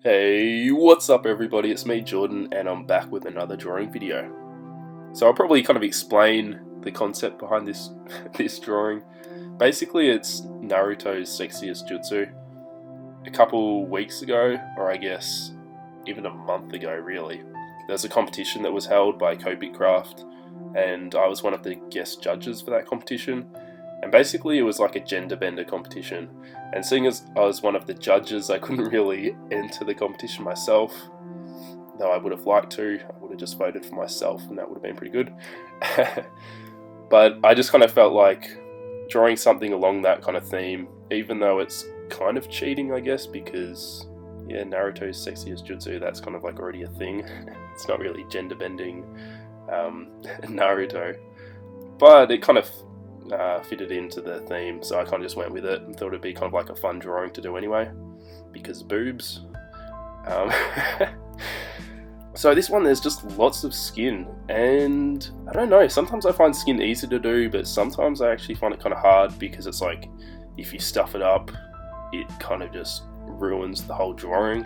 Hey, what's up everybody, it's me Jordan and I'm back with another drawing video. So I'll probably kind of explain the concept behind this this drawing. Basically it's Naruto's sexiest jutsu. A couple weeks ago, or I guess even a month ago really, there's a competition that was held by Copic and I was one of the guest judges for that competition. And basically it was like a gender bender competition, and seeing as I was one of the judges I couldn't really enter the competition myself, though I would have liked to. I would have just voted for myself and that would have been pretty good. But I just kind of felt like drawing something along that kind of theme, even though it's kind of cheating I guess, because yeah, Naruto's sexiest jutsu, that's kind of like already a thing. It's not really gender bending Naruto, but it kind of fitted into the theme, so I kind of just went with it and thought it'd be kind of like a fun drawing to do anyway, because boobs. So this one, there's just lots of skin, and I don't know, sometimes I find skin easy to do, but sometimes I actually find it kind of hard, because it's like, if you stuff it up, it kind of just ruins the whole drawing.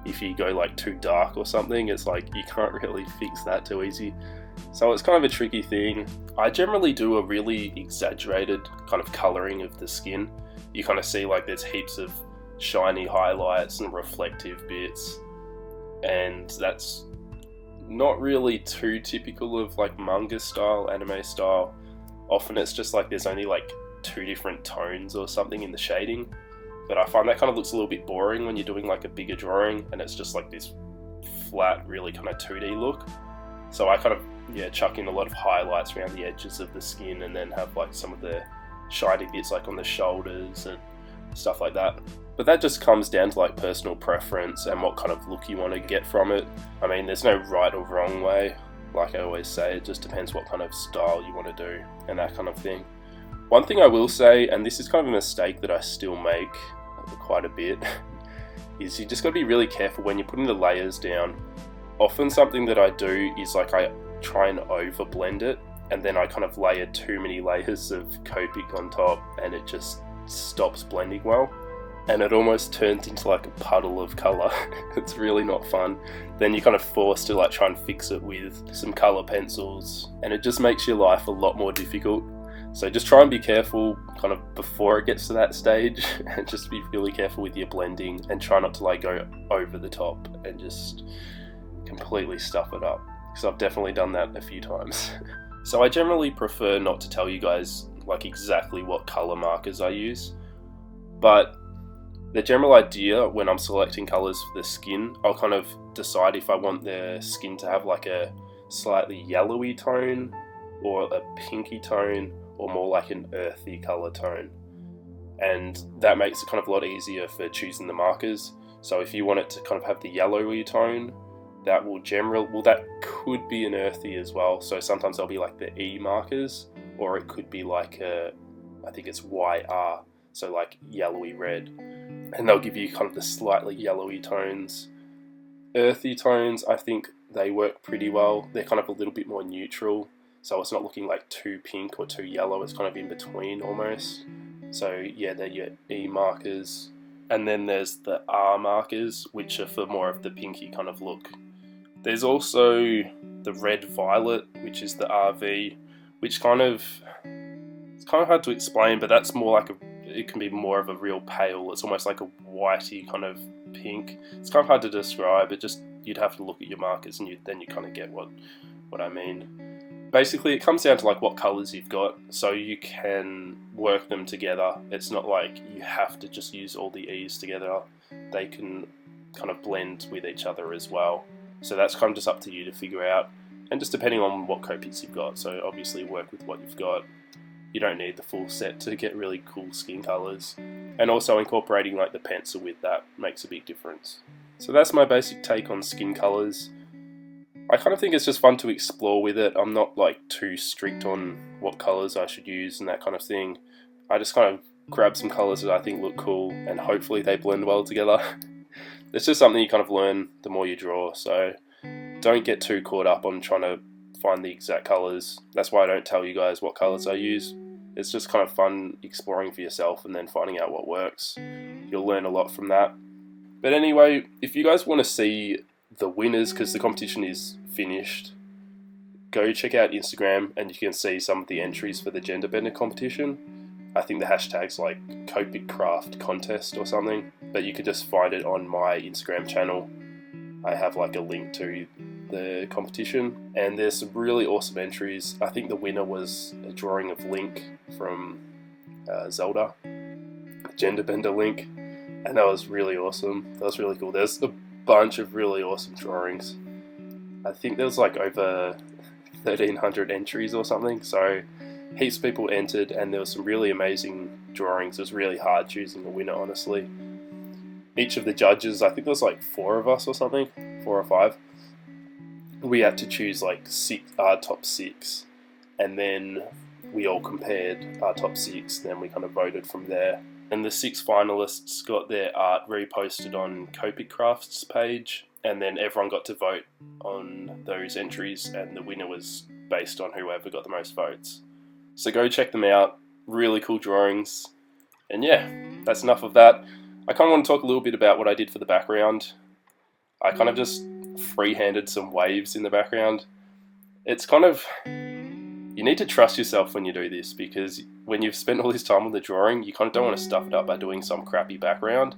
If you go like too dark or something, it's like you can't really fix that too easy. So it's kind of a tricky thing. I generally do a really exaggerated kind of colouring of the skin. You kind of see like there's heaps of shiny highlights and reflective bits, and that's not really too typical of like manga style, anime style. Often it's just like there's only like 2 different tones or something in the shading, but I find that kind of looks a little bit boring when you're doing like a bigger drawing and it's just like this flat, really kind of 2D look. So I kind of chuck in a lot of highlights around the edges of the skin, and then have like some of the shiny bits like on the shoulders and stuff like that. But that just comes down to like personal preference and what kind of look you want to get from it. I mean, there's no right or wrong way. Like I always say, it just depends what kind of style you want to do and that kind of thing. One thing I will say, and this is kind of a mistake that I still make quite a bit, is you just got to be really careful when you're putting the layers down. Often something that I do is like I try and over blend it, and then I kind of layer too many layers of Copic on top and it just stops blending well, and it almost turns into like a puddle of colour. It's really not fun. Then you're kind of forced to like try and fix it with some colour pencils, and it just makes your life a lot more difficult. So just try and be careful kind of before it gets to that stage, and just be really careful with your blending and try not to like go over the top and just completely stuff it up, because I've definitely done that a few times. So I generally prefer not to tell you guys like exactly what colour markers I use, but the general idea when I'm selecting colours for the skin, I'll kind of decide if I want the skin to have like a slightly yellowy tone, or a pinky tone, or more like an earthy colour tone. And that makes it kind of a lot easier for choosing the markers. So if you want it to kind of have the yellowy tone, that could be an earthy as well. So sometimes they'll be like the E markers, or it could be like I think it's YR, so like yellowy red. And they'll give you kind of the slightly yellowy tones. Earthy tones, I think they work pretty well. They're kind of a little bit more neutral, so it's not looking like too pink or too yellow, it's kind of in between almost. So yeah, they're your E markers. And then there's the R markers, which are for more of the pinky kind of look. There's also the red violet, which is the RV, which it's kind of hard to explain, but that's more like it can be more of a real pale, it's almost like a whitey kind of pink. It's kind of hard to describe, you'd have to look at your markers and then you kind of get what I mean. Basically it comes down to like what colours you've got, so you can work them together. It's not like you have to just use all the E's together, they can kind of blend with each other as well. So that's kind of just up to you to figure out, and just depending on what Copics you've got. So obviously work with what you've got. You don't need the full set to get really cool skin colours. And also incorporating like the pencil with that makes a big difference. So that's my basic take on skin colours. I kind of think it's just fun to explore with it. I'm not like too strict on what colours I should use and that kind of thing. I just kind of grab some colours that I think look cool, and hopefully they blend well together. It's just something you kind of learn the more you draw, so don't get too caught up on trying to find the exact colours. That's why I don't tell you guys what colours I use. It's just kind of fun exploring for yourself and then finding out what works. You'll learn a lot from that. But anyway, if you guys want to see the winners, because the competition is finished, go check out Instagram and you can see some of the entries for the gender bender competition. I think the hashtag's like Copic Craft Contest or something, but you can just find it on my Instagram channel. I have like a link to the competition, and there's some really awesome entries. I think the winner was a drawing of Link from Zelda, gender bender Link, and that was really awesome. That was really cool. There's a bunch of really awesome drawings. I think there was like over 1,300 entries or something, so heaps of people entered, and there was some really amazing drawings. It was really hard choosing a winner, honestly. Each of the judges, I think there was like 4 of us or something, 4 or 5. We had to choose like our top 6, and then we all compared our top 6, then we kind of voted from there. And the 6 finalists got their art reposted on Copic Crafts page, and then everyone got to vote on those entries, and the winner was based on whoever got the most votes. So go check them out, really cool drawings. And yeah, that's enough of that. I kind of want to talk a little bit about what I did for the background. I kind of just freehanded some waves in the background. It's kind of, you need to trust yourself when you do this, because when you've spent all this time on the drawing, you kind of don't want to stuff it up by doing some crappy background.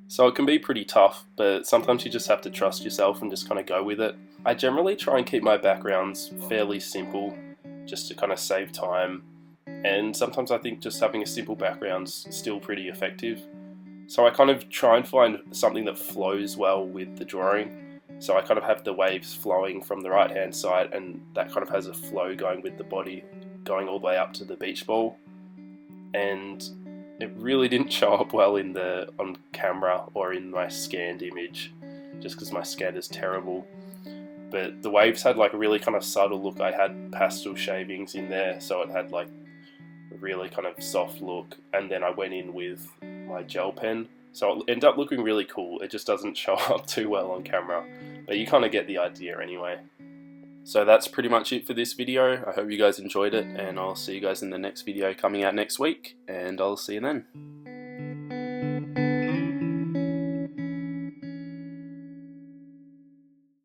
So it can be pretty tough, but sometimes you just have to trust yourself and just kind of go with it. I generally try and keep my backgrounds fairly simple, just to kind of save time. And sometimes I think just having a simple background's still pretty effective. So I kind of try and find something that flows well with the drawing. So I kind of have the waves flowing from the right hand side, and that kind of has a flow going with the body, going all the way up to the beach ball. And it really didn't show up well on camera or in my scanned image, just because my scan is terrible. But the waves had like a really kind of subtle look. I had pastel shavings in there, so it had like a really kind of soft look, and then I went in with my gel pen, so it ended up looking really cool. It just doesn't show up too well on camera, but you kind of get the idea anyway. So that's pretty much it for this video. I hope you guys enjoyed it, and I'll see you guys in the next video coming out next week, and I'll see you then.